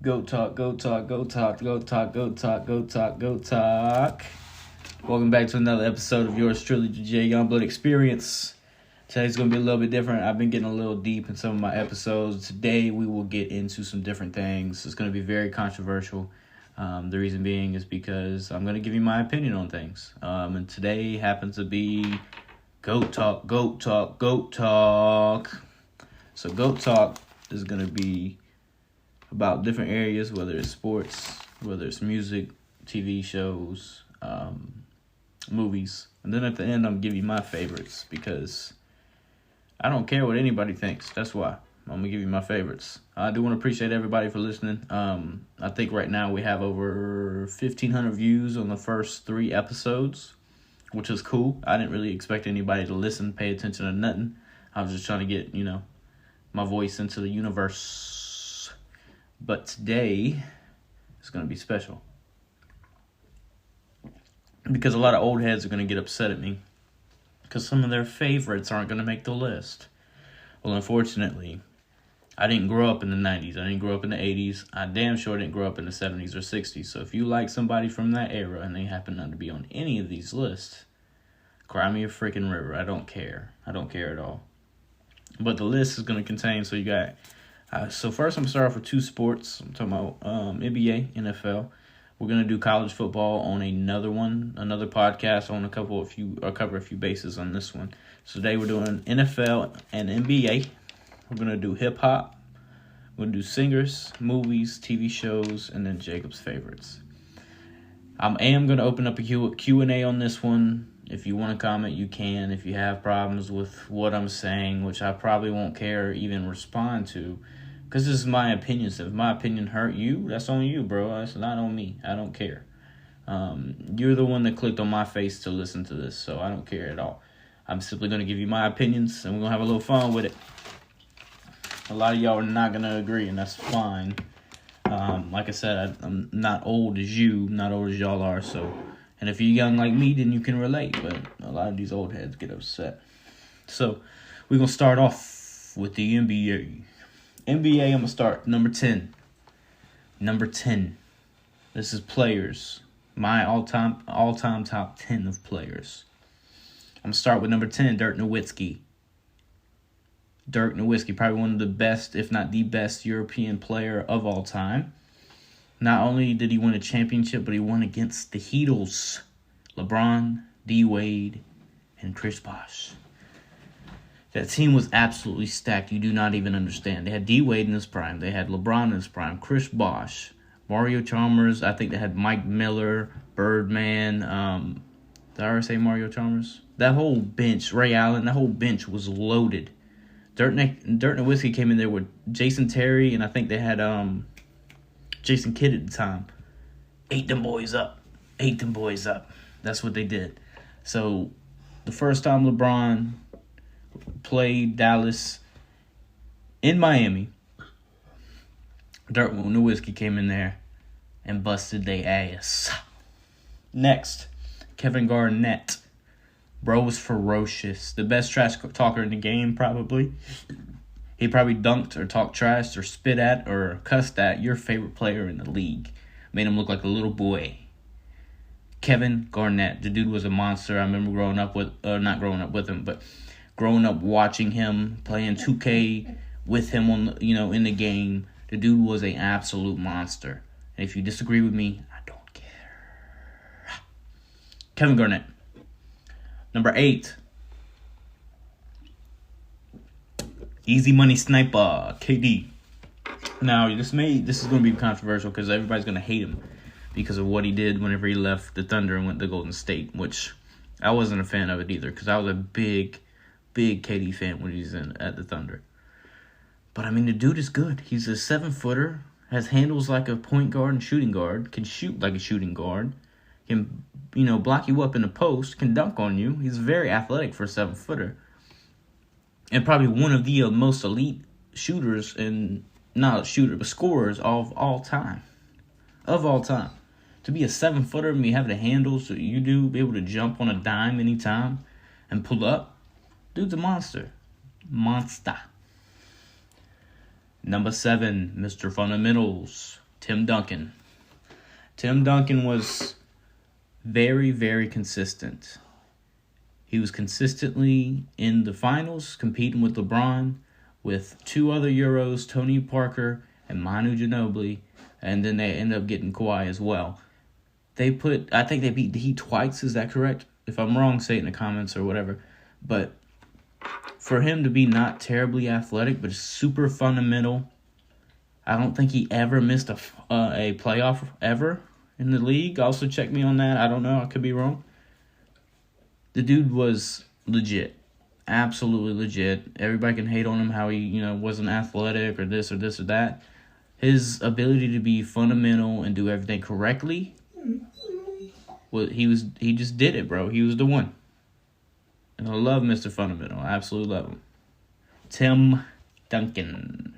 Go talk, go talk, go talk, go talk, go talk, go talk, go talk. Welcome back to another episode of yours truly, the J Youngblood Experience. Today's going to be a little bit different. I've been getting a little deep in some of my episodes. Today we will get into some different things. It's going to be very controversial. The reason being is because I'm going to give you my opinion on things. And today happens to be Goat Talk, Goat Talk, Goat Talk. So Goat Talk is going to be about different areas, whether it's sports, whether it's music, TV shows, movies. And then at the end, I'm going to give you my favorites because I don't care what anybody thinks. That's why I'm going to give you my favorites. I do want to appreciate everybody for listening. I think right now we have over 1,500 views on the first 3 episodes, which is cool. I didn't really expect anybody to listen, pay attention to nothing. I was just trying to get, my voice into the universe. But today is going to be special because a lot of old heads are going to get upset at me because some of their favorites aren't going to make the list. Well, unfortunately, I didn't grow up in the 90s. I didn't grow up in the 80s. I damn sure didn't grow up in the 70s or 60s. So if you like somebody from that era and they happen not to be on any of these lists, cry me a freaking river. I don't care. I don't care at all. But the list is going to contain, so you got... So first I'm going to start off with 2 sports. I'm talking about NBA, NFL. We're going to do college football on another podcast. I want to cover a few bases on this one. So today we're doing NFL and NBA. We're going to do hip-hop. We're going to do singers, movies, TV shows, and then Jacob's favorites. I am going to open up a Q&A on this one. If you want to comment, you can. If you have problems with what I'm saying, which I probably won't care or even respond to, because this is my opinion. So if my opinion hurt you, that's on you, bro. That's not on me. I don't care. You're the one that clicked on my face to listen to this, so I don't care at all. I'm simply going to give you my opinions, and we're going to have a little fun with it. A lot of y'all are not going to agree, and that's fine. Like I said, I'm not old as you, not old as y'all are, so... And if you're young like me, then you can relate. But a lot of these old heads get upset. So we're going to start off with the NBA. NBA, I'm going to start number 10. Number 10. This is players. My all-time top 10 of players. I'm going to start with number 10, Dirk Nowitzki. Dirk Nowitzki, probably one of the best, if not the best, European player of all time. Not only did he win a championship, but he won against the Heatles. LeBron, D. Wade, and Chris Bosh. That team was absolutely stacked. You do not even understand. They had D. Wade in his prime. They had LeBron in his prime. Chris Bosh. Mario Chalmers. I think they had Mike Miller, Birdman. Did I already say Mario Chalmers? That whole bench, Ray Allen, that whole bench was loaded. Dirk Nowitzki came in there with Jason Terry, and I think they had... Jason Kidd at the time. Ate them boys up. That's what they did. So, the first time LeBron played Dallas in Miami, Dirk Nowitzki came in there and busted their ass. Next, Kevin Garnett. Bro was ferocious. The best trash talker in the game, probably. He probably dunked or talked trash or spit at or cussed at your favorite player in the league. Made him look like a little boy. Kevin Garnett. The dude was a monster. I remember growing up watching him, playing 2K with him in the game. The dude was an absolute monster. And if you disagree with me, I don't care. Kevin Garnett. Number 8. Easy money sniper, KD. Now, this is going to be controversial because everybody's going to hate him because of what he did whenever he left the Thunder and went to Golden State, which I wasn't a fan of it either because I was a big KD fan when he was at the Thunder. But, I mean, the dude is good. He's a 7-footer, has handles like a point guard and shooting guard, can shoot like a shooting guard, can, block you up in the post, can dunk on you. He's very athletic for a 7-footer. And probably one of the most elite shooters but scorers of all time. Of all time. To be a 7-footer and have the handles that you do, be able to jump on a dime anytime and pull up. Dude's a monster. Number 7, Mr. Fundamentals, Tim Duncan. Tim Duncan was very, very consistent. He was consistently in the finals, competing with LeBron, with two other Euros, Tony Parker and Manu Ginobili, and then they ended up getting Kawhi as well. I think they beat the Heat twice, is that correct? If I'm wrong, say it in the comments or whatever. But for him to be not terribly athletic, but super fundamental, I don't think he ever missed a playoff ever in the league. Also, check me on that. I don't know. I could be wrong. The dude was legit. Absolutely legit. Everybody can hate on him how he, wasn't athletic or this or that. His ability to be fundamental and do everything correctly, he just did it, bro. He was the one. And I love Mr. Fundamental. I absolutely love him. Tim Duncan.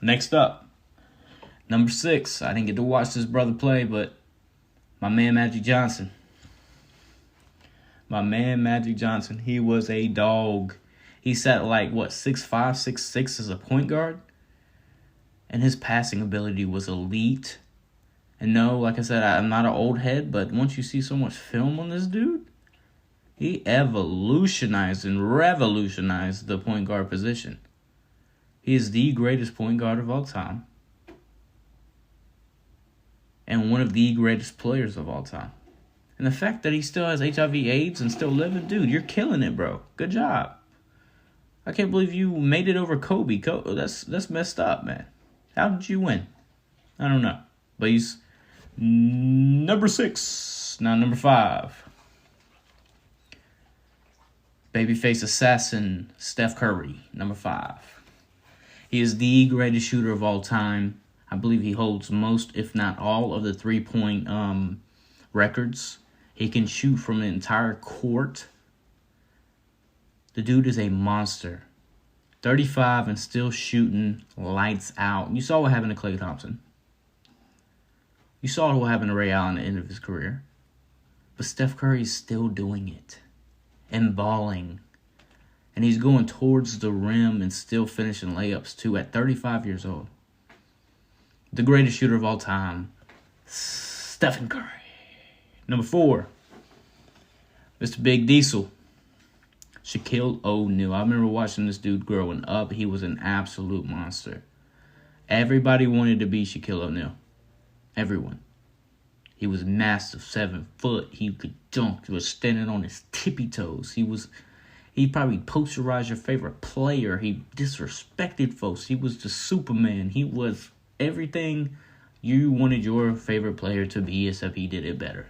Next up, number 6. I didn't get to watch this brother play, but my man Magic Johnson. He was a dog. He sat 6'5", 6'6" as a point guard. And his passing ability was elite. And no, like I said, I'm not an old head, but once you see so much film on this dude, he evolutionized and revolutionized the point guard position. He is the greatest point guard of all time. And one of the greatest players of all time. And the fact that he still has HIV/AIDS and still living, dude, you're killing it, bro. Good job. I can't believe you made it over Kobe. That's messed up, man. How did you win? I don't know. But he's number 6. Now number 5. Babyface assassin Steph Curry, number 5. He is the greatest shooter of all time. I believe he holds most, if not all, of the 3-point records. He can shoot from the entire court. The dude is a monster. 35 and still shooting lights out. You saw what happened to Klay Thompson. You saw what happened to Ray Allen at the end of his career. But Steph Curry is still doing it. And balling. And he's going towards the rim and still finishing layups too at 35 years old. The greatest shooter of all time, Stephen Curry. Number 4, Mr. Big Diesel, Shaquille O'Neal. I remember watching this dude growing up. He was an absolute monster. Everybody wanted to be Shaquille O'Neal. Everyone. He was massive, 7 foot. He could dunk. He was standing on his tippy toes. He probably posterized your favorite player. He disrespected folks. He was the Superman. He was everything you wanted your favorite player to be, except he did it better.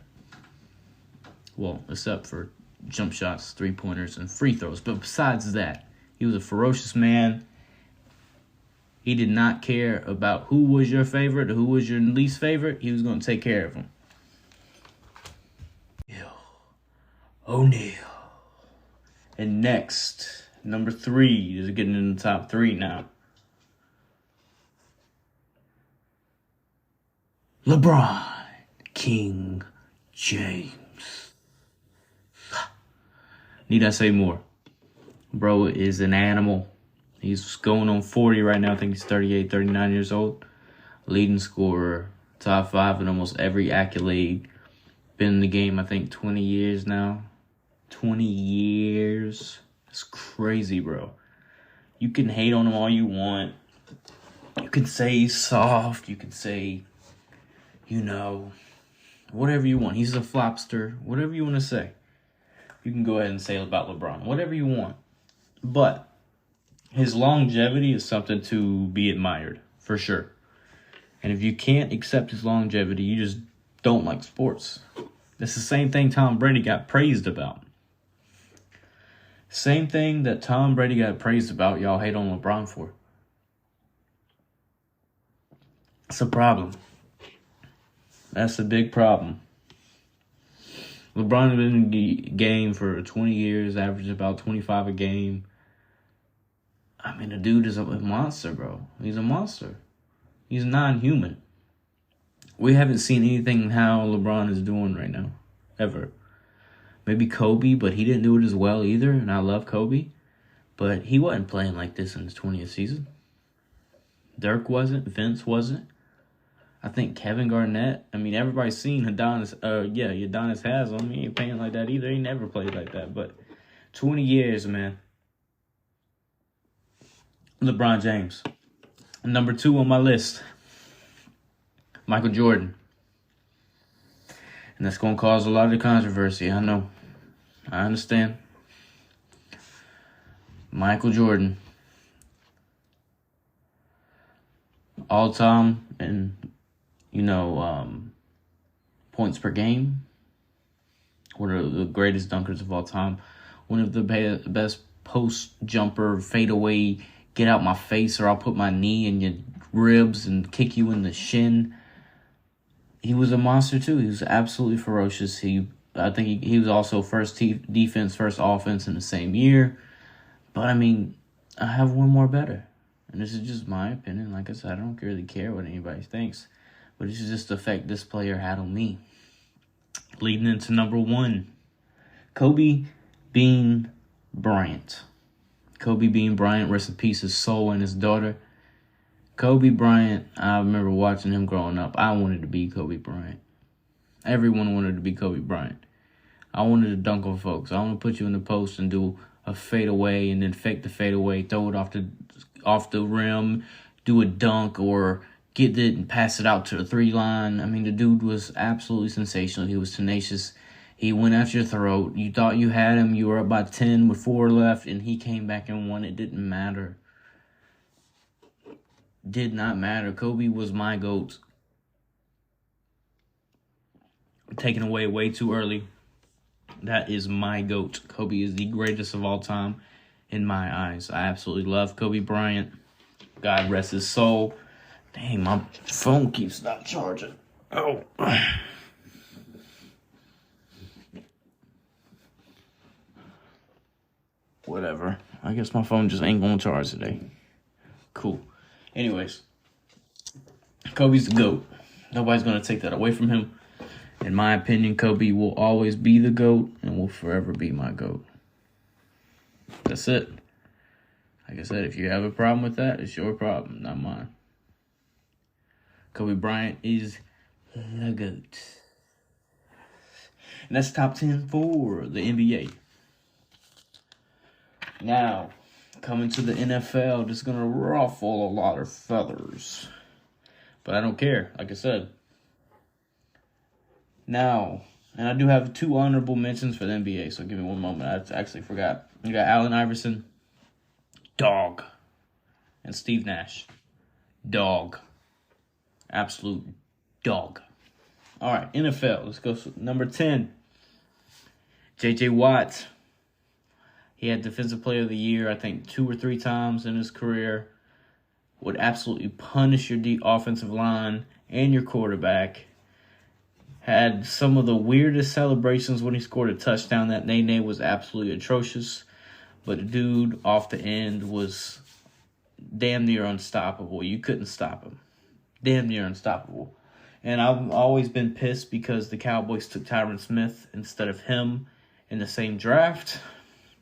Well, except for jump shots, 3-pointers, and free throws. But besides that, he was a ferocious man. He did not care about who was your favorite or who was your least favorite. He was going to take care of them. O'Neal. And next, number 3. This is getting in the top 3 now. LeBron King James. Need I say more? Bro is an animal. He's going on 40 right now. I think he's 38, 39 years old. Leading scorer. Top 5 in almost every accolade. Been in the game, I think, 20 years now. 20 years. It's crazy, bro. You can hate on him all you want. You can say he's soft. You can say, whatever you want. He's a flopster. Whatever you want to say. You can go ahead and say about LeBron. Whatever you want. But his longevity is something to be admired, for sure. And if you can't accept his longevity, you just don't like sports. That's the same thing Tom Brady got praised about. Same thing that Tom Brady got praised about, y'all hate on LeBron for. It's a problem. That's a big problem. LeBron has been in the game for 20 years, averaging about 25 a game. I mean, the dude is a monster, bro. He's a monster. He's non-human. We haven't seen anything how LeBron is doing right now, ever. Maybe Kobe, but he didn't do it as well either, and I love Kobe. But he wasn't playing like this in his 20th season. Dirk wasn't. Vince wasn't. I think Kevin Garnett. I mean, everybody's seen Adonis. Adonis Haslam. He ain't playing like that either. He never played like that. But 20 years, man. LeBron James. Number 2 on my list, Michael Jordan. And that's going to cause a lot of controversy. I know. I understand. Michael Jordan. All time and, points per game. One of the greatest dunkers of all time. One of the best post jumper, fadeaway, get out my face or I'll put my knee in your ribs and kick you in the shin. He was a monster too. He was absolutely ferocious. I think he was also first defense, first offense in the same year. But I mean, I have one more better. And this is just my opinion. Like I said, I don't really care what anybody thinks. But this is just the effect this player had on me. Leading into number 1, Kobe Bean Bryant. Kobe Bean Bryant, rest in peace, his soul and his daughter. Kobe Bryant, I remember watching him growing up. I wanted to be Kobe Bryant. Everyone wanted to be Kobe Bryant. I wanted to dunk on folks. I want to put you in the post and do a fadeaway and then fake the fadeaway, throw it off the rim, do a dunk, or get it and pass it out to the 3-line. I mean, the dude was absolutely sensational. He was tenacious. He went at your throat. You thought you had him. You were up by 10 with 4 left, and he came back and won. It didn't matter. Did not matter. Kobe was my GOAT. Taken away way too early. That is my GOAT. Kobe is the greatest of all time in my eyes. I absolutely love Kobe Bryant. God rest his soul. Dang, my phone keeps not charging. Oh. Whatever. I guess my phone just ain't gonna charge today. Cool. Anyways, Kobe's the GOAT. Nobody's gonna take that away from him. In my opinion, Kobe will always be the GOAT and will forever be my GOAT. That's it. Like I said, if you have a problem with that, it's your problem, not mine. Kobe Bryant is the GOAT. And that's top 10 for the NBA. Now, coming to the NFL, this is going to ruffle a lot of feathers. But I don't care, like I said. Now, and I do have 2 honorable mentions for the NBA, so give me one moment. I actually forgot. You got Allen Iverson, dog. And Steve Nash, dog. Absolute dog. All right, NFL. Let's go. Number 10, J.J. Watt. He had Defensive Player of the Year, I think, 2 or 3 times in his career. Would absolutely punish your offensive line and your quarterback. Had some of the weirdest celebrations when he scored a touchdown. That nay was absolutely atrocious. But the dude off the end was damn near unstoppable. You couldn't stop him. Damn near unstoppable. And I've always been pissed because the Cowboys took Tyron Smith instead of him in the same draft.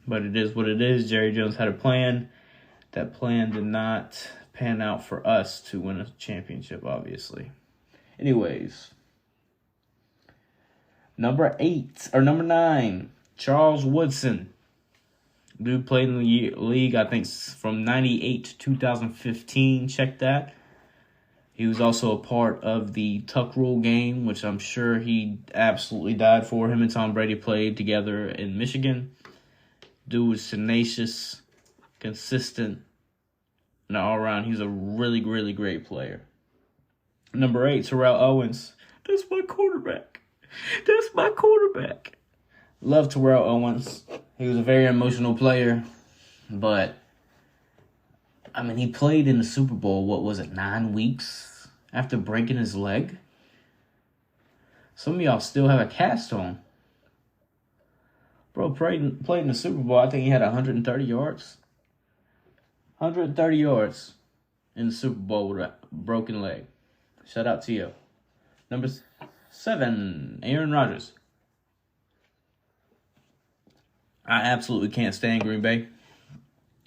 But it is what it is. Jerry Jones had a plan. That plan did not pan out for us to win a championship, obviously. Anyways. Number 9, Charles Woodson. Dude played in the league, I think, from 98 to 2015. Check that. He was also a part of the Tuck Rule game, which I'm sure he absolutely died for. Him and Tom Brady played together in Michigan. Dude was tenacious, consistent, and all around. He's a really, really great player. Number 8, Terrell Owens. That's my quarterback. Love Terrell Owens. He was a very emotional player, but I mean, he played in the Super Bowl, 9 weeks after breaking his leg? Some of y'all still have a cast on. Bro played in the Super Bowl. I think he had 130 yards. 130 yards in the Super Bowl with a broken leg. Shout out to you. Number 7, Aaron Rodgers. I absolutely can't stand Green Bay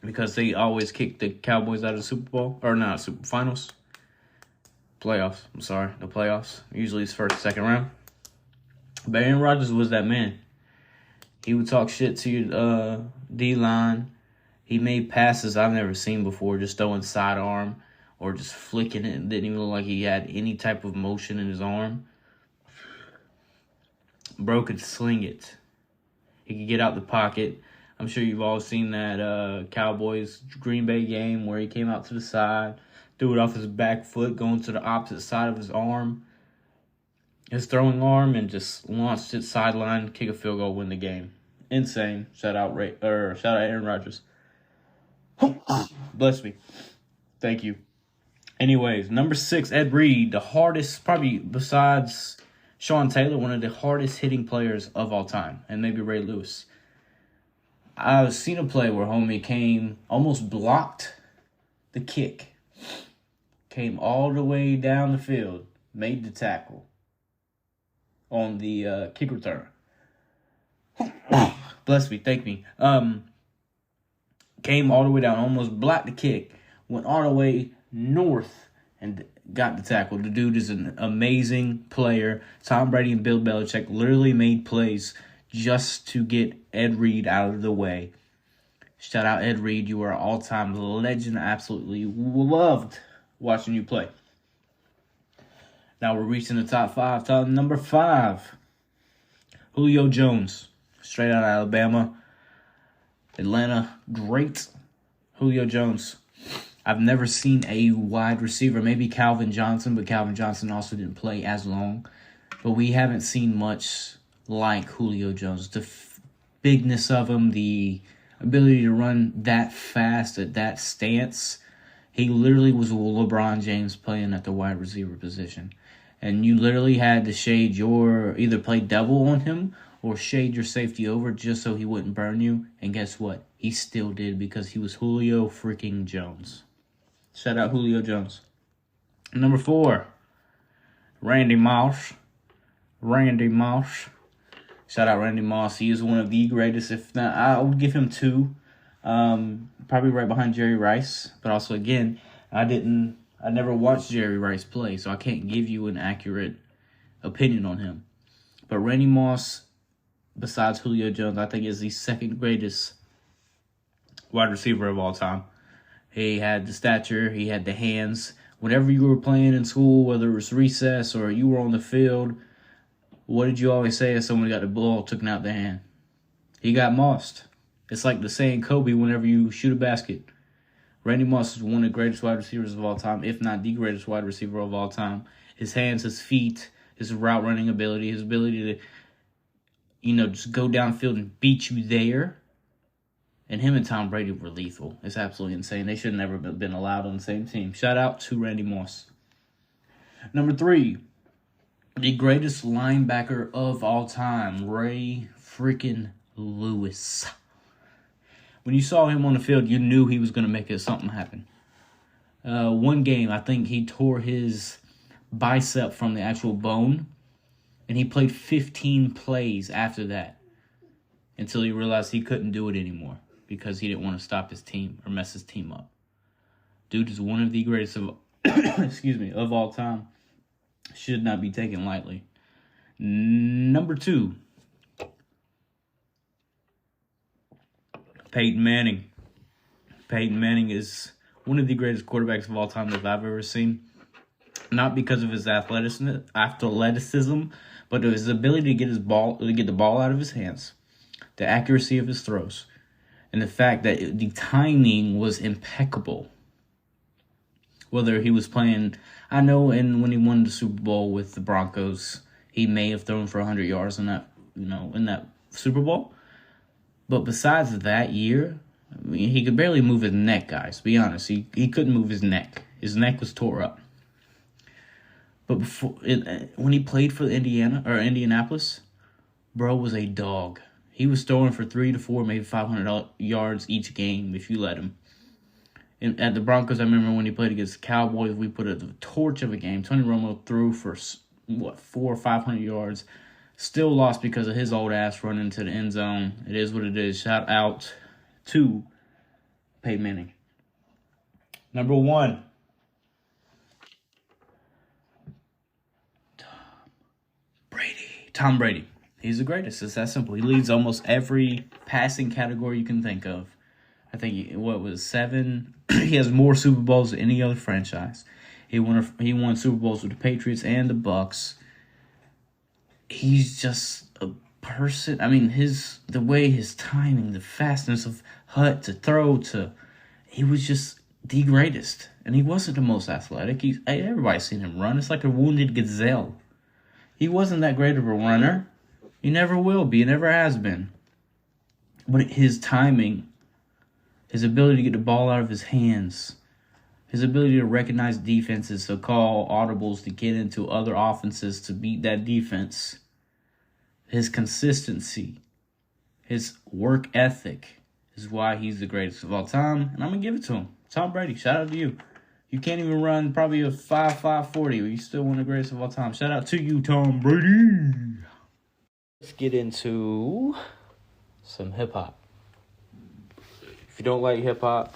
because they always kick the Cowboys out of the Super Bowl. Or not, Super Finals. Playoffs. I'm sorry, the playoffs. Usually it's first, second round. But Aaron Rodgers was that man. He would talk shit to your D-line. He made passes I've never seen before, just throwing sidearm or just flicking it. It didn't even look like he had any type of motion in his arm. Bro could sling it. He could get out the pocket. I'm sure you've all seen that Cowboys-Green Bay game where he came out to the side, threw it off his back foot, going to the opposite side of his arm, his throwing arm, and just launched it sideline, kick a field goal, win the game. Insane. Shout out Aaron Rodgers. Bless me. Thank you. Anyways, number 6, Ed Reed, the hardest, probably besides Sean Taylor, one of the hardest hitting players of all time, and maybe Ray Lewis. I've seen a play where homie came, almost blocked the kick, came all the way down the field, made the tackle on the kick return. Bless me, thank me. Came all the way down, almost blocked the kick, went all the way north and got the tackle. The dude is an amazing player. Tom Brady and Bill Belichick literally made plays just to get Ed Reed out of the way. Shout out Ed Reed. You are an all-time legend. I absolutely loved watching you play. Now we're reaching the top 5. Top number 5. Julio Jones. Straight out of Alabama. Atlanta. Great. Julio Jones. I've never seen a wide receiver. Maybe Calvin Johnson, but Calvin Johnson also didn't play as long. But we haven't seen much like Julio Jones. The bigness of him, the ability to run that fast at that stance. He literally was LeBron James playing at the wide receiver position. And you literally had to shade either play double on him or shade your safety over just so he wouldn't burn you. And guess what? He still did because he was Julio freaking Jones. Shout out Julio Jones. Number 4, Randy Moss. Randy Moss. Shout out Randy Moss. He is one of the greatest. If not, I would give him 2. Probably right behind Jerry Rice. But also, again, I never watched Jerry Rice play, so I can't give you an accurate opinion on him. But Randy Moss, besides Julio Jones, I think is the second greatest wide receiver of all time. He had the stature, he had the hands. Whenever you were playing in school, whether it was recess or you were on the field, what did you always say if someone got the ball taken out their hand? He got mossed. It's like the saying Kobe whenever you shoot a basket. Randy Moss is one of the greatest wide receivers of all time, if not the greatest wide receiver of all time. His hands, his feet, his route running ability, his ability to, just go downfield and beat you there. And him and Tom Brady were lethal. It's absolutely insane. They should have never been allowed on the same team. Shout out to Randy Moss. Number 3, the greatest linebacker of all time, Ray freaking Lewis. When you saw him on the field, you knew he was going to make something happen. One game, I think he tore his bicep from the actual bone, and he played 15 plays after that until he realized he couldn't do it anymore because he didn't want to stop his team or mess his team up. Dude is one of the greatest of of all time. Should not be taken lightly. Number 2, Peyton Manning. Peyton Manning is one of the greatest quarterbacks of all time that I've ever seen. Not because of his athleticism, but of his ability to get the ball out of his hands, the accuracy of his throws, and the fact that the timing was impeccable. Whether he was playing, I know, and when he won the Super Bowl with the Broncos, he may have thrown for 100 yards in that Super Bowl. But besides that year, he could barely move his neck, guys. Be honest, he couldn't move his neck. His neck was tore up. But when he played for Indianapolis, bro was a dog. He was throwing for 3 to 4, maybe 500 yards each game if you let him. And at the Broncos, I remember when he played against the Cowboys, we put a torch of a game. Tony Romo threw for 400 or 500 yards. Still lost because of his old ass running into the end zone. It is what it is. Shout out to Peyton Manning. Number 1. Tom Brady. He's the greatest. It's that simple. He leads almost every passing category you can think of. I think seven? He has more Super Bowls than any other franchise. He won Super Bowls with the Patriots and the Bucks. He's just a person. I mean, the way his timing, the fastness of Hut to throw to, he was just the greatest. And he wasn't the most athletic. Everybody's seen him run. It's like a wounded gazelle. He wasn't that great of a runner. He never will be. He never has been. But his timing, his ability to get the ball out of his hands, his ability to recognize defenses, to call audibles, to get into other offenses, to beat that defense, his consistency, his work ethic is why he's the greatest of all time. And I'm going to give it to him. Tom Brady, shout out to you. You can't even run probably a 5.40, but you still one of the greatest of all time. Shout out to you, Tom Brady. Let's get into some hip-hop. If you don't like hip-hop,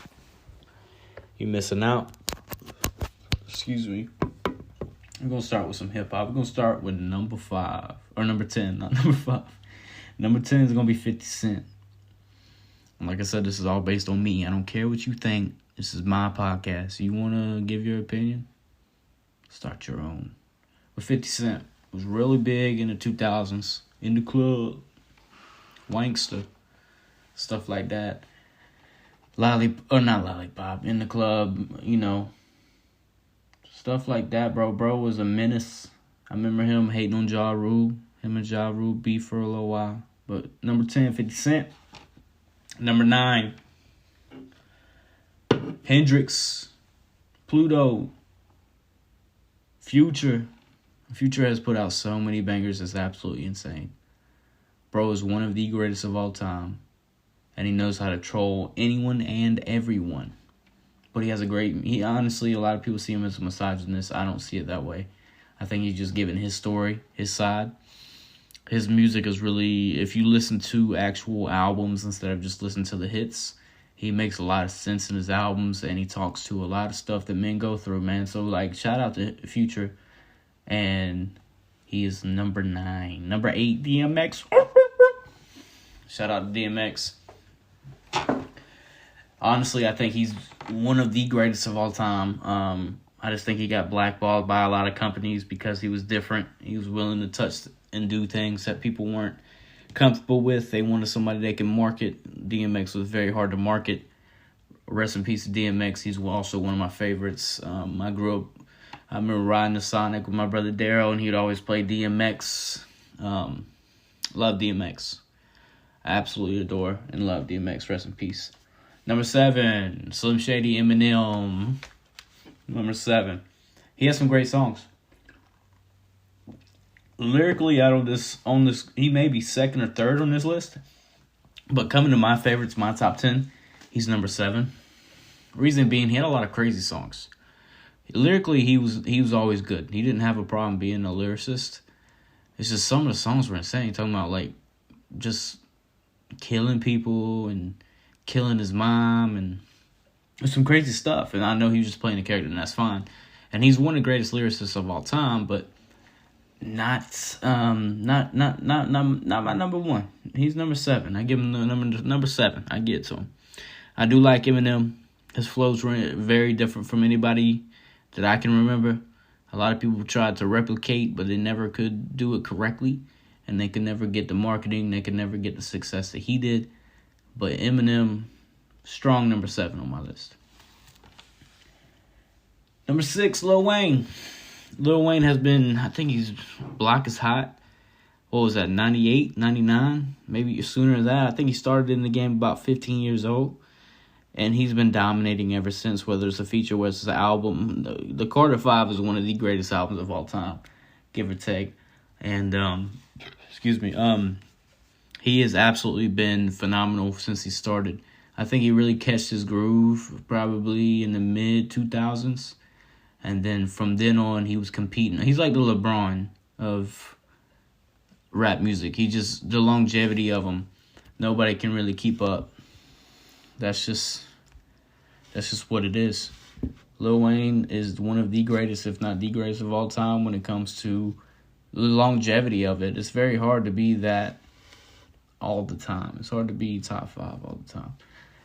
you're missing out. Excuse me. I'm going to start with some hip-hop. We're going to start with number 10, not number 5. Number 10 is going to be 50 Cent. And like I said, this is all based on me. I don't care what you think. This is my podcast. You want to give your opinion? Start your own. But 50 Cent was really big in the 2000s. In the club. Wankster. Stuff like that. Not Lollipop. In the club, Stuff like that, bro. Bro was a menace. I remember him hating on Ja Rule. Him and Ja Rule beef for a little while. But number 10, 50 Cent. Number 9, Hendrix, Pluto, Future. Future has put out so many bangers, it's absolutely insane. Bro is one of the greatest of all time. And he knows how to troll anyone and everyone. But he honestly, a lot of people see him as a misogynist. I don't see it that way. I think he's just giving his story, his side. His music is really, if you listen to actual albums instead of just listen to the hits, he makes a lot of sense in his albums, and he talks to a lot of stuff that men go through, man. So, shout out to Future. And he is number 9. Number 8, DMX. Shout out to DMX. Honestly, I think he's one of the greatest of all time. I just think he got blackballed by a lot of companies because he was different. He was willing to touch and do things that people weren't comfortable with. They wanted somebody they can market. DMX was very hard to market. Rest in peace to DMX. He's also one of my favorites. I remember riding the Sonic with my brother Daryl, and he'd always play DMX. Love DMX. I absolutely adore and love DMX. Rest in peace. Number 7, Slim Shady, Eminem. Number 7. He has some great songs. Lyrically, on this, he may be second or third on this list. But coming to my favorites, my top 10, he's number 7. Reason being, he had a lot of crazy songs. Lyrically, he was always good. He didn't have a problem being a lyricist. It's just some of the songs were insane. Talking about, just killing people and killing his mom and some crazy stuff. And I know he was just playing a character, and that's fine. And he's one of the greatest lyricists of all time, but not my number 1. He's number 7. I give him the number 7. I get to him. I do like Eminem. His flows were very different from anybody that I can remember. A lot of people tried to replicate, but they never could do it correctly. And they could never get the marketing. They could never get the success that he did. But Eminem, strong number 7 on my list. Number 6, Lil Wayne. Lil Wayne has been, I think his block is hot. What was that, 98, 99? Maybe sooner than that. I think he started in the game about 15 years old. And he's been dominating ever since, whether it's a feature, whether it's an album. The Carter 5 is one of the greatest albums of all time, give or take. And, he has absolutely been phenomenal since he started. I think he really catched his groove probably in the mid-2000s. And then from then on, he was competing. He's like the LeBron of rap music. The longevity of him, nobody can really keep up. That's just what it is. Lil Wayne is one of the greatest, if not the greatest of all time when it comes to the longevity of it. It's very hard to be that all the time. It's hard to be top 5 all the time.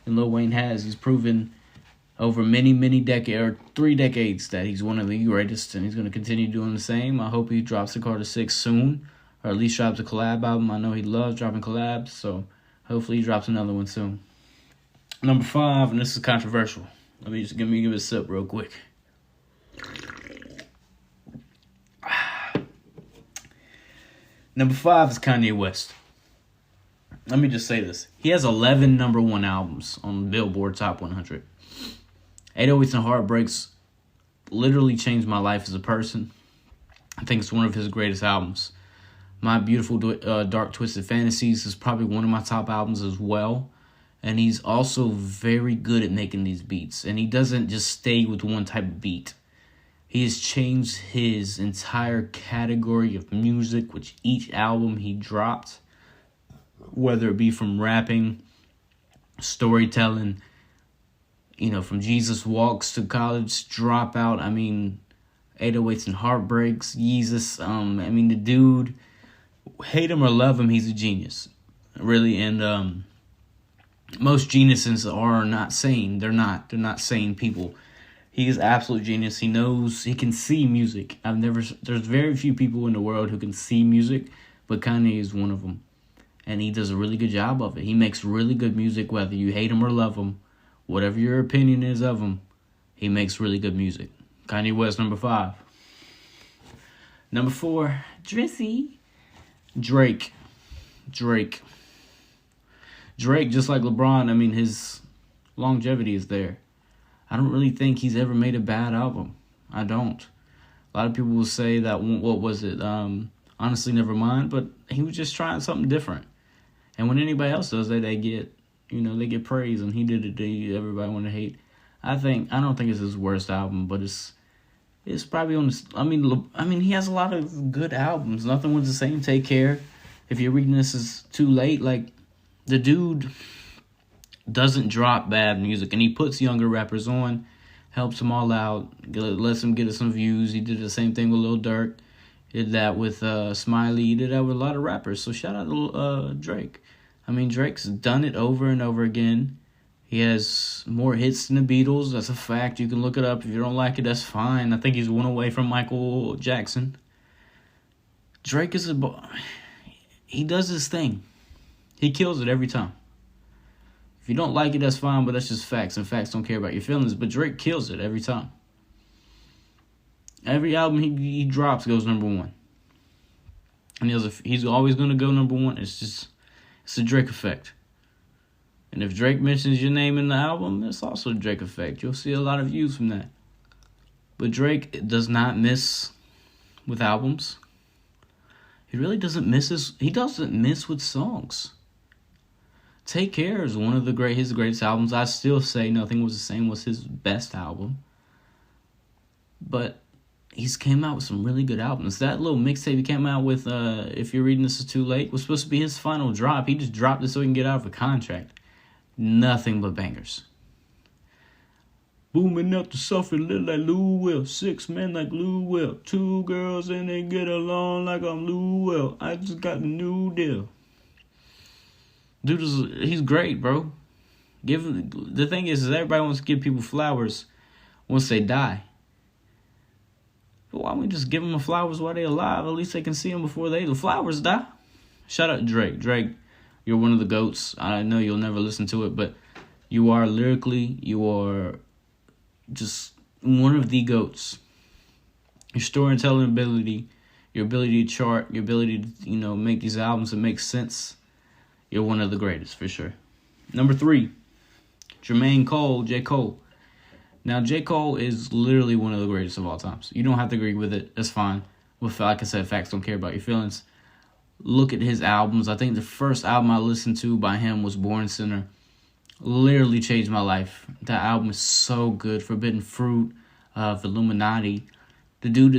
And Lil Wayne he's proven over many decades, or 3 decades, that he's one of the greatest, and he's going to continue doing the same. I hope he drops a Carter 6 soon, or at least drops a collab album. I know he loves dropping collabs, so hopefully he drops another one soon. Number 5, and this is controversial. Let me just give it a sip real quick. Number 5 is Kanye West. Let me just say this. He has 11 number 1 albums on Billboard Top 100. 808s and Heartbreaks literally changed my life as a person. I think it's one of his greatest albums. My Beautiful Dark Twisted Fantasies is probably one of my top albums as well. And he's also very good at making these beats. And he doesn't just stay with one type of beat. He has changed his entire category of music, which each album he dropped, whether it be from rapping, storytelling, from Jesus Walks to College Dropout. 808s and Heartbreaks, Yeezus. The dude, hate him or love him, he's a genius, really. And most geniuses are not sane. They're not sane people. He is absolute genius. He can see music. There's very few people in the world who can see music, but Kanye is one of them. And he does a really good job of it. He makes really good music, whether you hate him or love him. Whatever your opinion is of him, he makes really good music. Kanye West, number 5. Number 4, Drake, just like LeBron, his longevity is there. I don't really think he's ever made a bad album. I don't. A lot of people will say that, what was it? Honestly, Nevermind, but he was just trying something different. And when anybody else does that, they get praise, and he did it. Everybody want to hate. I don't think it's his worst album, but it's probably on. He has a lot of good albums. Nothing Was the Same. Take Care. If you're reading this is too late, the dude doesn't drop bad music, and he puts younger rappers on, helps them all out, lets them get some views. He did the same thing with Lil Durk. Did that with Smiley. He did that with a lot of rappers. So shout out to Drake. Drake's done it over and over again. He has more hits than the Beatles. That's a fact. You can look it up. If you don't like it, that's fine. I think he's one away from Michael Jackson. Drake he does his thing. He kills it every time. If you don't like it, that's fine, but that's just facts, and facts don't care about your feelings. But Drake kills it every time. Every album he drops goes number 1. And he's always going to go number 1. It's the Drake effect. And if Drake mentions your name in the album, it's also the Drake effect. You'll see a lot of views from that. But Drake does not miss with albums. He really doesn't miss he doesn't miss with songs. Take Care is one of his greatest albums. I still say Nothing Was the Same was his best album. But he's came out with some really good albums. That little mixtape he came out with, If You're Reading This Is Too Late, was supposed to be his final drop. He just dropped it so he can get out of a contract. Nothing but bangers. Booming up the sofa, look like Lou Will. 6 men like Lou Will. 2 girls and they get along like I'm Lou Will. I just got the new deal. Dude, he's great, bro. The thing is everybody wants to give people flowers once they die. But why don't we just give them the flowers while they're alive? At least they can see them before the flowers die. Shout out to Drake. Drake, you're one of the GOATs. I know you'll never listen to it, but you are lyrically, you are just one of the GOATs. Your storytelling ability, your ability to chart, your ability to, make these albums that make sense. You're one of the greatest, for sure. Number 3, Jermaine Cole, J. Cole. Now, J. Cole is literally one of the greatest of all times. You don't have to agree with it. That's fine. Like I said, facts don't care about your feelings. Look at his albums. I think the first album I listened to by him was Born Sinner. Literally changed my life. That album is so good. Forbidden Fruit, Illuminati. The dude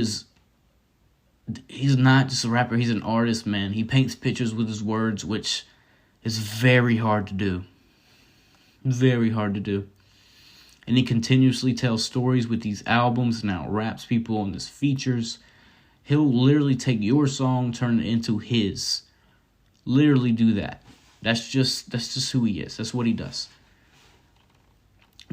he's not just a rapper. He's an artist, man. He paints pictures with his words, which is very hard to do. Very hard to do. And he continuously tells stories with these albums and now raps people on his features. He'll literally take your song, turn it into his. Literally do that. That's just who he is. That's what he does.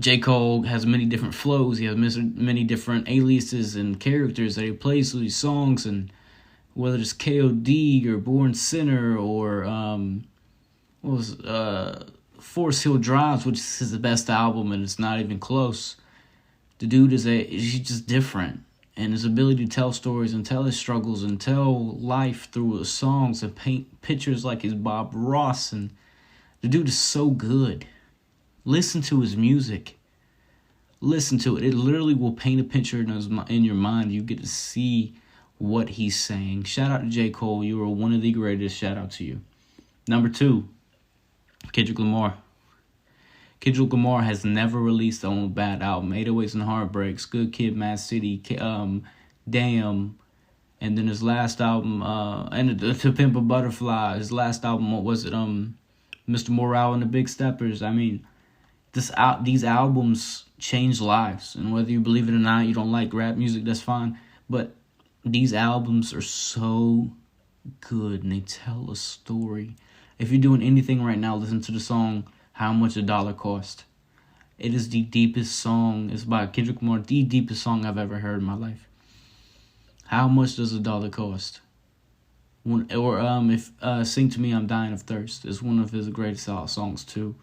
J. Cole has many different flows. He has many different aliases and characters that he plays through these songs, and whether it's K.O.D. or Born Sinner or Forest Hill Drives, which is his best album, and it's not even close. The dude he's just different, and his ability to tell stories and tell his struggles and tell life through his songs and paint pictures like his Bob Ross, and the dude is so good. Listen to his music. Listen to it. It literally will paint a picture in your mind. You get to see what he's saying. Shout out to J. Cole. You are one of the greatest. Shout out to you. Number 2, Kendrick Lamar. Kendrick Lamar has never released their own bad album. 808s and Heartbreaks, Good Kid, Mad City, Damn, and then his last album, and To Pimp a Butterfly. His last album, what was it? Mr. Morale and the Big Steppers. I mean, these albums change lives, and whether you believe it or not, you don't like rap music, that's fine. But these albums are so good, and they tell a story. If you're doing anything right now, listen to the song How Much a Dollar Cost. It is the deepest song. It's by Kendrick Lamar, the deepest song I've ever heard in my life. How much does a dollar cost? Sing to Me, I'm Dying of Thirst is one of his greatest songs too.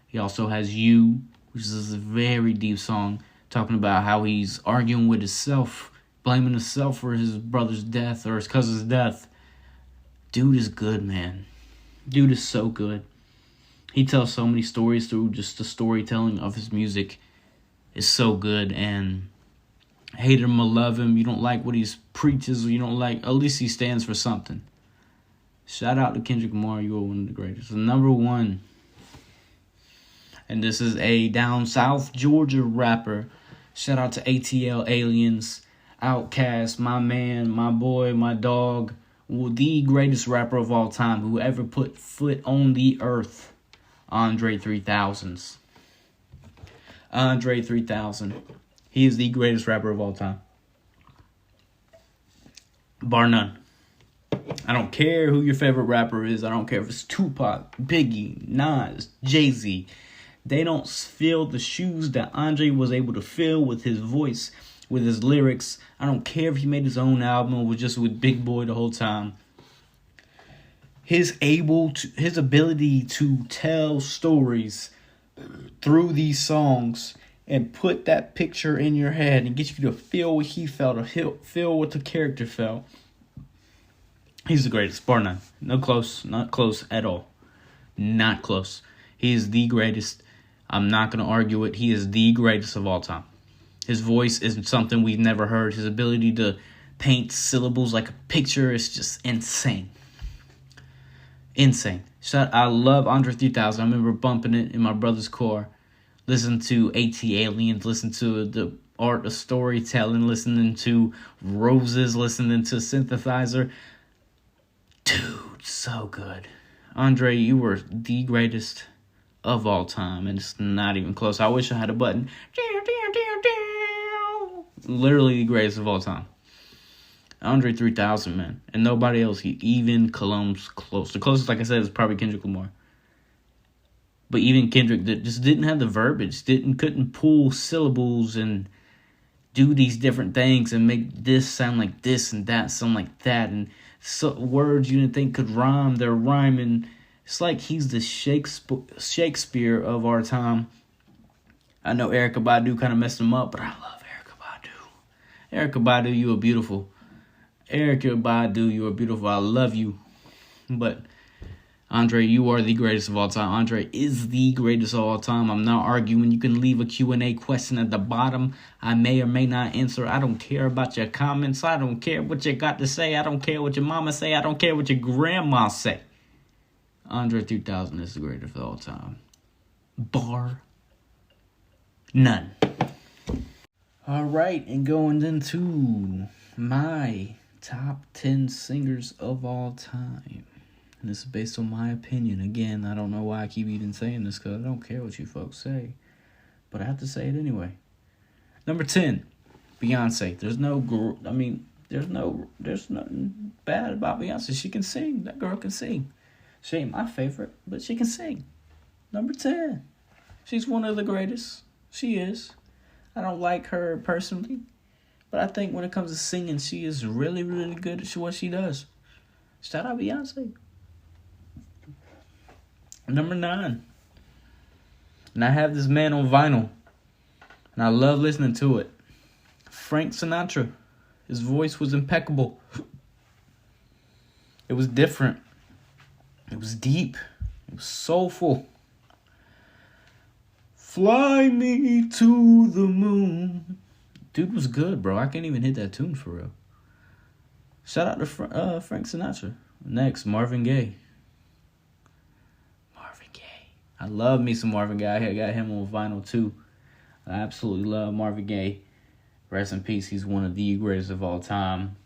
He also has You, which is a very deep song, talking about how he's arguing with himself, blaming himself for his brother's death or his cousin's death. Dude is good, man. Dude is so good. He tells so many stories through just the storytelling of his music is so good. And hate him or love him, you don't like what he preaches, or you don't like, at least he stands for something. Shout out to Kendrick Lamar. You are one of the greatest. Number 1. And this is a down south Georgia rapper. Shout out to ATL Aliens, Outkast, my man, my boy, my dog. The greatest rapper of all time who ever put foot on the earth. Andre 3000. Andre 3000. He is the greatest rapper of all time. Bar none. I don't care who your favorite rapper is. I don't care if it's Tupac, Biggie, Nas, Jay-Z. They don't fill the shoes that Andre was able to fill with his voice, with his lyrics. I don't care if he made his own album or was just with Big Boy the whole time. His ability to tell stories through these songs and put that picture in your head and get you to feel what he felt or feel what the character felt. He's the greatest, bar none. No close, not close at all. Not close. He is the greatest. I'm not going to argue it. He is the greatest of all time. His voice is something we've never heard. His ability to paint syllables like a picture is just insane. Insane. I love Andre 3000. I remember bumping it in my brother's car. Listen to AT Aliens. Listen to the art of storytelling. Listening to Roses. Listening to Synthesizer. Dude, so good. Andre, you were the greatest of all time, and it's not even close. I wish I had a button. Literally the greatest of all time. Andre 3000, man. And nobody else even comes close. The closest, like I said, is probably Kendrick Lamar. But even Kendrick just didn't have the verbiage. Couldn't pull syllables and do these different things and make this sound like this and that sound like that. And so words you didn't think could rhyme, they're rhyming. It's like he's the Shakespeare of our time. I know Erykah Badu kind of messed him up, but I love Erykah Badu. Erykah Badu, you are beautiful. Erykah Badu, you are beautiful. I love you. But Andre, you are the greatest of all time. Andre is the greatest of all time. I'm not arguing. You can leave a Q&A question at the bottom. I may or may not answer. I don't care about your comments. I don't care what you got to say. I don't care what your mama say. I don't care what your grandma say. Andre 3000 is the greatest of all time. Bar none. All right, and going into my top 10 singers of all time. And this is based on my opinion. Again, I don't know why I keep even saying this because I don't care what you folks say. But I have to say it anyway. Number 10, Beyonce. There's nothing bad about Beyonce. She can sing. That girl can sing. She ain't my favorite, but she can sing. Number 10. She's one of the greatest. She is. I don't like her personally, but I think when it comes to singing, she is really, really good at what she does. Shout out Beyonce. Number 9. And I have this man on vinyl, and I love listening to it. Frank Sinatra. His voice was impeccable. It was different. It was deep. It was soulful. Fly me to the moon. Dude was good, bro. I can't even hit that tune for real. Shout out to Frank Sinatra. Next, Marvin Gaye. Marvin Gaye. I love me some Marvin Gaye. I got him on vinyl too. I absolutely love Marvin Gaye. Rest in peace. He's one of the greatest of all time.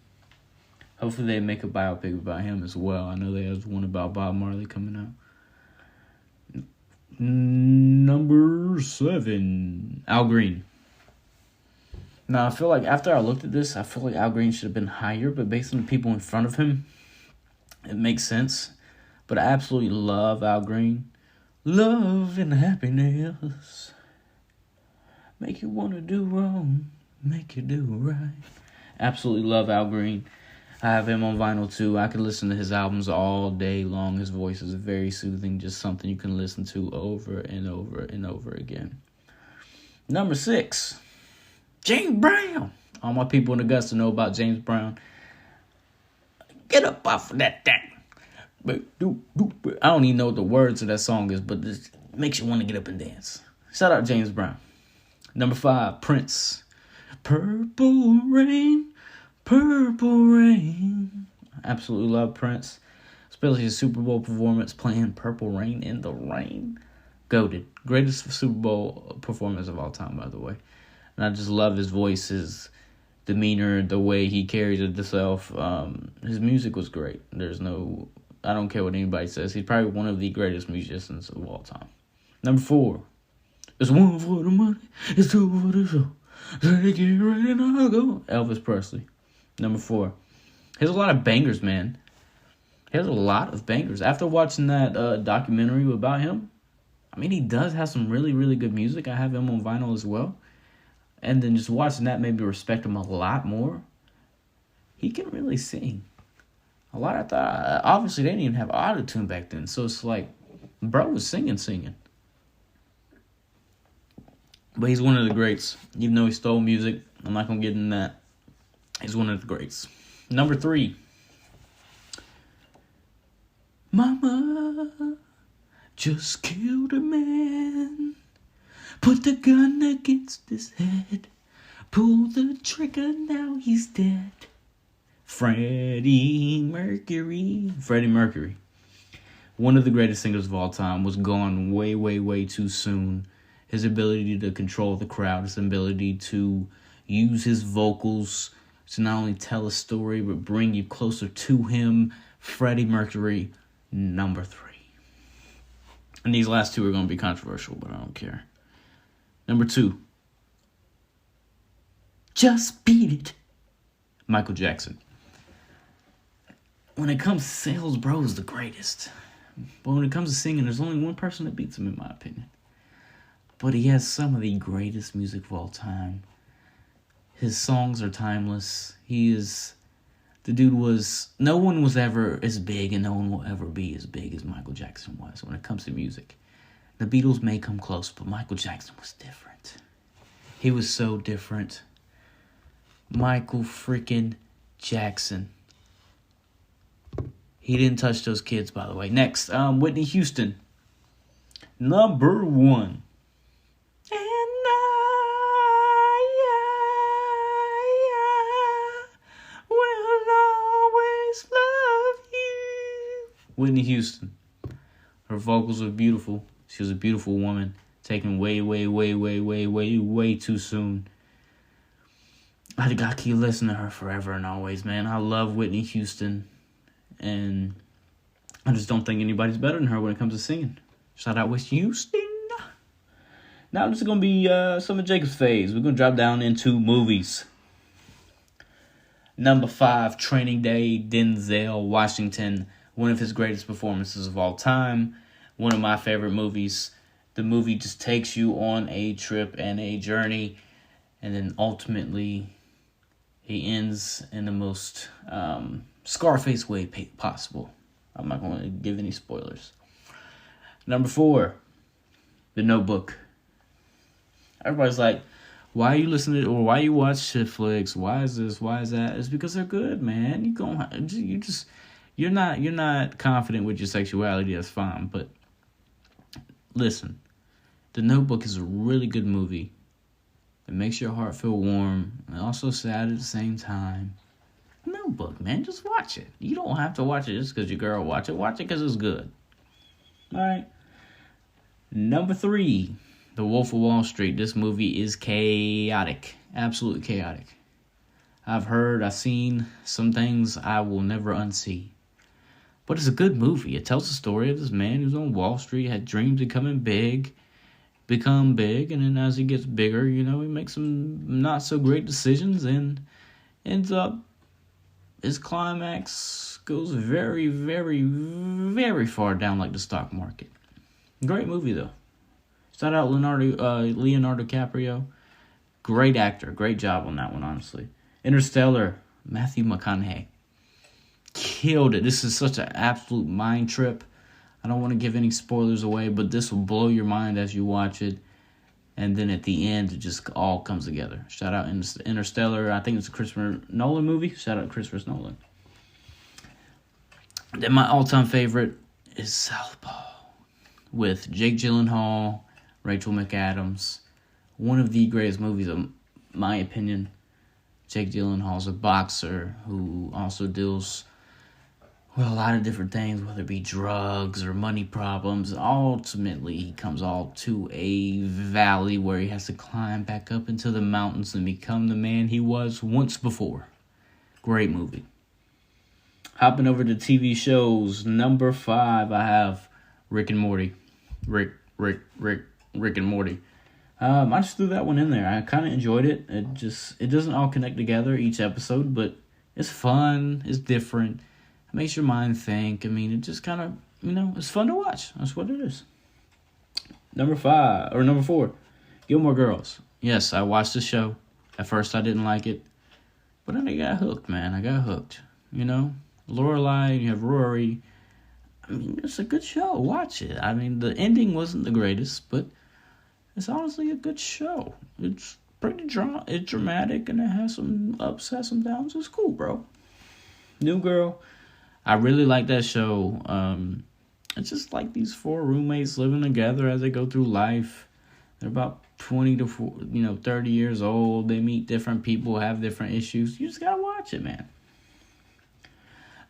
Hopefully they make a biopic about him as well. I know there's one about Bob Marley coming out. Number 7. Al Green. Now, I feel like after I looked at this, I feel like Al Green should have been higher, but based on the people in front of him, it makes sense. But I absolutely love Al Green. Love and happiness make you want to do wrong, make you do right. Absolutely love Al Green. I have him on vinyl too. I could listen to his albums all day long. His voice is very soothing, just something you can listen to over and over and over again. Number 6. James Brown. All my people in Augusta know about James Brown. Get up off of that thing. I don't even know what the words of that song is, but it makes you want to get up and dance. Shout out James Brown. Number 5, Prince. Purple Rain, Purple Rain. Absolutely love Prince. Especially his Super Bowl performance playing Purple Rain in the Rain. Goated. Greatest Super Bowl performance of all time, by the way. And I just love his voice, his demeanor, the way he carries himself. His music was great. I don't care what anybody says. He's probably one of the greatest musicians of all time. Number 4. It's 1 for the money. It's 2 for the show. Take it ready and I'll go. Elvis Presley. Number 4. He has a lot of bangers, man. He has a lot of bangers. After watching that documentary about him, I mean, he does have some really, really good music. I have him on vinyl as well. And then just watching that made me respect him a lot more. He can really sing. A lot I thought, obviously they didn't even have auto-tune back then. So it's like, bro was singing. But he's one of the greats. Even though he stole music, I'm not going to get into that. He's one of the greats. Number 3. Mama just killed a man. Put the gun against his head. Pull the trigger, now he's dead. Freddie Mercury. Freddie Mercury. One of the greatest singers of all time, was gone way, way, way too soon. His ability to control the crowd, his ability to use his vocals to not only tell a story, but bring you closer to him. Freddie Mercury, number 3. And these last 2 are going to be controversial, but I don't care. Number 2. Just Beat It. Michael Jackson. When it comes to sales, bro is the greatest. But when it comes to singing, there's only one person that beats him, in my opinion. But he has some of the greatest music of all time. His songs are timeless. No one was ever as big, and no one will ever be as big as Michael Jackson was when it comes to music. The Beatles may come close, but Michael Jackson was different. He was so different. Michael freaking Jackson. He didn't touch those kids, by the way. Next, Whitney Houston. Number 1. And I will always love you. Whitney Houston. Her vocals were beautiful. She was a beautiful woman. Taken way, way, way, way, way, way, way too soon. I gotta keep listening to her forever and always, man. I love Whitney Houston. And I just don't think anybody's better than her when it comes to singing. Shout out Whitney Houston. Now this is going to be some of Jacob's faves. We're going to drop down into movies. Number 5, Training Day, Denzel Washington. One of his greatest performances of all time. One of my favorite movies. The movie just takes you on a trip and a journey. And then ultimately, he ends in the most Scarface way possible. I'm not going to give any spoilers. Number 4, The Notebook. Everybody's like, why are you listening or why you watch shit flicks? Why is this? Why is that? It's because they're good, man. You're not confident with your sexuality. That's fine, but listen, The Notebook is a really good movie. It makes your heart feel warm and also sad at the same time. Notebook, man, just watch it. You don't have to watch it just because your girl watch it. Watch it because it's good. All right. Number 3. The Wolf of Wall Street. This movie is chaotic. Absolutely chaotic. I've seen some things I will never unsee. But it's a good movie. It tells the story of this man who's on Wall Street, had dreams of become big, and then as he gets bigger, he makes some not so great decisions and ends up, his climax goes very, very, very far down like the stock market. Great movie, though. Shout out Leonardo DiCaprio. Great actor. Great job on that one, honestly. Interstellar. Matthew McConaughey. Killed it. This is such an absolute mind trip. I don't want to give any spoilers away, but this will blow your mind as you watch it. And then at the end, it just all comes together. Shout out Interstellar. I think it's a Christopher Nolan movie. Shout out Christopher Nolan. Then my all-time favorite is Southpaw. With Jake Gyllenhaal, Rachel McAdams. One of the greatest movies, in my opinion. Jake Gyllenhaal's a boxer who also deals with a lot of different things, whether it be drugs or money problems. Ultimately, he comes all to a valley where he has to climb back up into the mountains and become the man he was once before. Great movie. Hopping over to TV shows, number 5, I have Rick and Morty. Rick and Morty. I just threw that one in there. I kind of enjoyed it. It doesn't all connect together each episode, but it's fun. It's different. It makes your mind think. I mean, it just kind of, it's fun to watch. That's what it is. Number 4, Gilmore Girls. Yes, I watched the show. At first, I didn't like it, but then I got hooked, man. I got hooked. Lorelai, you have Rory. I mean, it's a good show. Watch it. I mean, the ending wasn't the greatest, but it's honestly a good show. It's pretty it's dramatic, and it has some ups, has some downs. It's cool, bro. New Girl. I really like that show. It's just like these 4 roommates living together as they go through life. They're about 20 to 30 years old. They meet different people, have different issues. You just gotta watch it, man.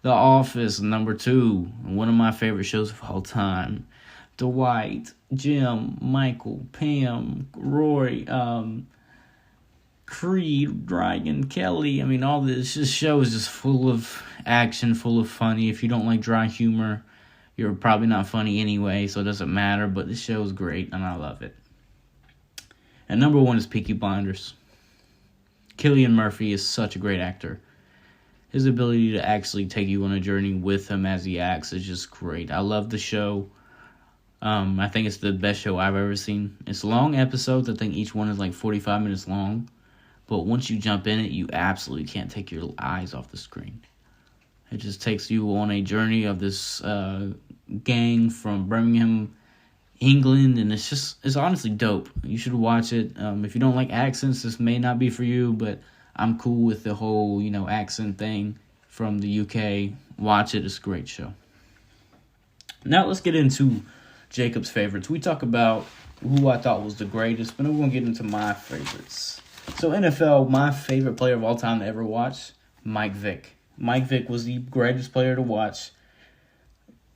The Office, number 2, one of my favorite shows of all time. Dwight, Jim, Michael, Pam, Roy, Creed, Ryan, Kelly. I mean, all this show is just full of action, full of funny. If you don't like dry humor, you're probably not funny anyway, so it doesn't matter. But this show is great, and I love it. And number 1 is Peaky Blinders. Cillian Murphy is such a great actor. His ability to actually take you on a journey with him as he acts is just great. I love the show. I think it's the best show I've ever seen. It's long episodes. I think each one is like 45 minutes long. But once you jump in it, you absolutely can't take your eyes off the screen. It just takes you on a journey of this gang from Birmingham, England. And it's honestly dope. You should watch it. If you don't like accents, this may not be for you. But I'm cool with the whole, accent thing from the UK. Watch it. It's a great show. Now let's get into Jacob's favorites. We talk about who I thought was the greatest, but I'm going to get into my favorites. So NFL, my favorite player of all time to ever watch, Mike Vick. Mike Vick was the greatest player to watch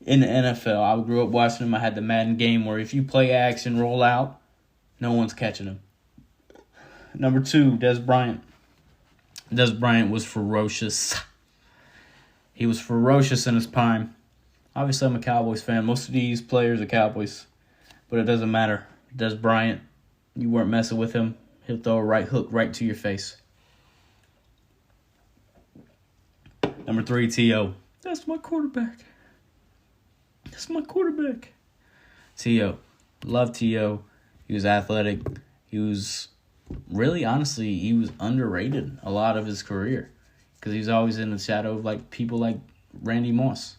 in the NFL. I grew up watching him. I had the Madden game where if you play action, roll out, no one's catching him. Number 2, Dez Bryant. Dez Bryant was ferocious. He was ferocious in his prime. Obviously, I'm a Cowboys fan. Most of these players are Cowboys. But it doesn't matter. Dez Bryant, you weren't messing with him. He'll throw a right hook right to your face. Number 3, T.O. That's my quarterback. T.O. Love T.O. He was athletic. He was really, honestly, he was underrated a lot of his career because he was always in the shadow of like people like Randy Moss.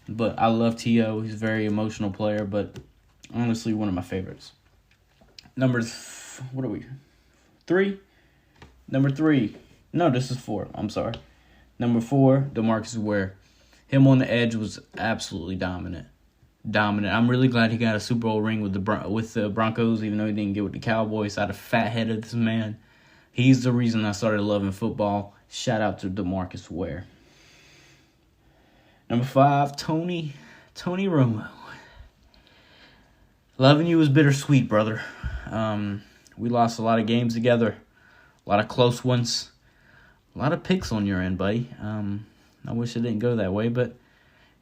But I love T.O. He's a very emotional player, but honestly, one of my favorites. Number 3? Number 3. No, this is 4. I'm sorry. Number 4, DeMarcus Ware. Him on the edge was absolutely dominant. I'm really glad he got a Super Bowl ring with the Broncos, even though he didn't get with the Cowboys. I had a fat head of this man. He's the reason I started loving football. Shout out to DeMarcus Ware. Number 5, Tony Romo. Loving you was bittersweet, brother. We lost a lot of games together, a lot of close ones, a lot of picks on your end, buddy. I wish it didn't go that way, but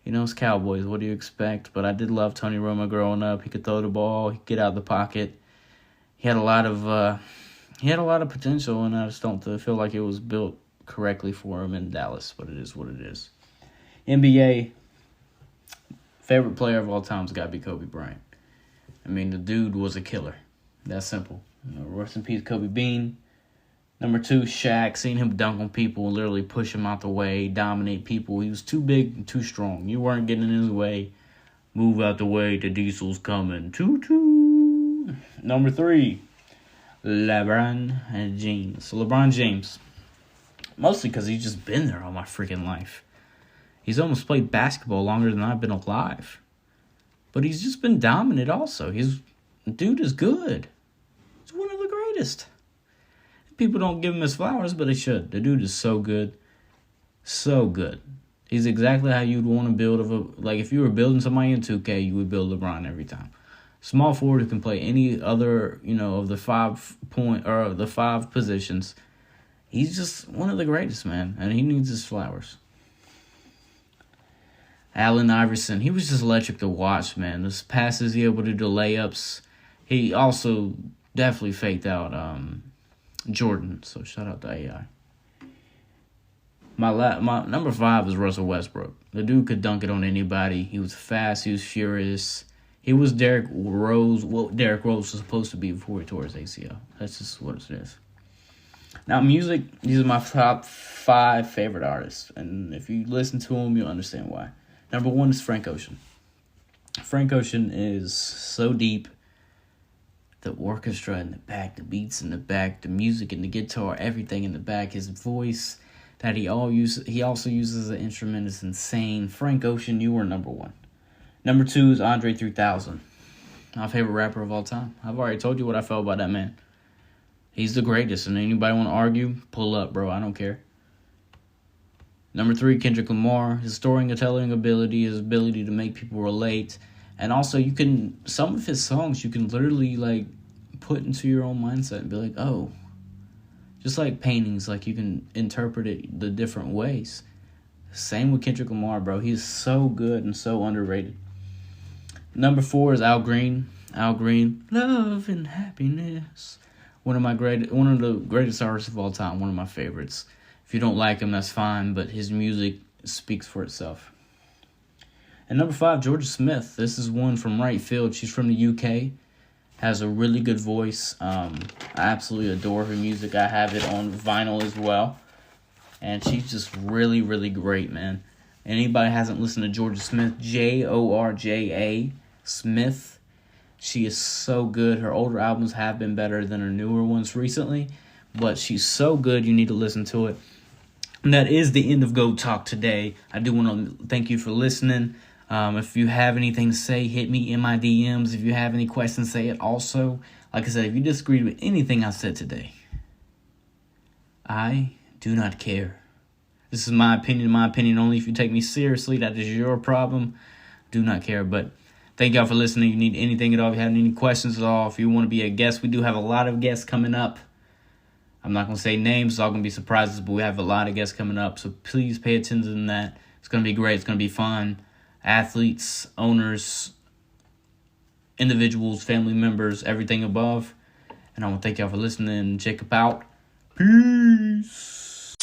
you know, it's Cowboys. What do you expect? But I did love Tony Romo growing up. He could throw the ball. He could get out of the pocket. He had a lot of potential, and I just don't feel like it was built correctly for him in Dallas. But it is what it is. NBA, favorite player of all time has got to be Kobe Bryant. I mean, the dude was a killer. That's simple. Rest in peace, Kobe Bean. Number 2, Shaq. Seen him dunk on people and literally push him out the way, dominate people. He was too big and too strong. You weren't getting in his way. Move out the way, the diesel's coming. Toot-toot. Number 3, LeBron James. So LeBron James, mostly because he's just been there all my freaking life. He's almost played basketball longer than I've been alive. But he's just been dominant also. Dude is good. He's one of the greatest. People don't give him his flowers, but they should. The dude is so good. So good. He's exactly how you'd want to build. Like if you were building somebody in 2K, you would build LeBron every time. Small forward who can play any other, of the 5 positions. He's just one of the greatest, man. And he needs his flowers. Allen Iverson, he was just electric to watch, man. Those passes, he able to do layups. He also definitely faked out Jordan, so shout out to AI. My number 5 is Russell Westbrook. The dude could dunk it on anybody. He was fast. He was furious. He was Derrick Rose. What Derrick Rose was supposed to be before he tore his ACL. That's just what it is. Now, music, these are my top 5 favorite artists. And if you listen to them, you'll understand why. Number 1 is Frank Ocean. Frank Ocean is so deep. The orchestra in the back, the beats in the back, the music and the guitar, everything in the back. His voice that he also uses as an instrument is insane. Frank Ocean, you were number 1. Number 2 is Andre 3000. My favorite rapper of all time. I've already told you what I felt about that man. He's the greatest, and anybody want to argue, pull up, bro. I don't care. Number 3, Kendrick Lamar. His storytelling ability, his ability to make people relate. And also, some of his songs, you can literally, put into your own mindset and be like, oh. Just like paintings, you can interpret it the different ways. Same with Kendrick Lamar, bro. He's so good and so underrated. Number 4 is Al Green. Al Green, Love and Happiness. One of the greatest artists of all time. One of my favorites. If you don't like him, that's fine, but his music speaks for itself. And number 5, Georgia Smith. This is one from right field. She's from the UK. Has a really good voice. I absolutely adore her music. I have it on vinyl as well. And she's just really, really great, man. Anybody hasn't listened to Georgia Smith, Georgia Smith, she is so good. Her older albums have been better than her newer ones recently. But she's so good, you need to listen to it. And that is the end of Go Talk today. I do want to thank you for listening. If you have anything to say, hit me in my DMs. If you have any questions, say it also. Like I said, if you disagreed with anything I said today, I do not care. This is my opinion only. If you take me seriously, that is your problem. Do not care. But thank y'all for listening. If you need anything at all, if you have any questions at all, if you want to be a guest, we do have a lot of guests coming up. I'm not going to say names. It's all going to be surprises, but we have a lot of guests coming up. So please pay attention to that. It's going to be great. It's going to be fun. Athletes, owners, individuals, family members, everything above. And I want to thank y'all for listening. Jacob out. Peace.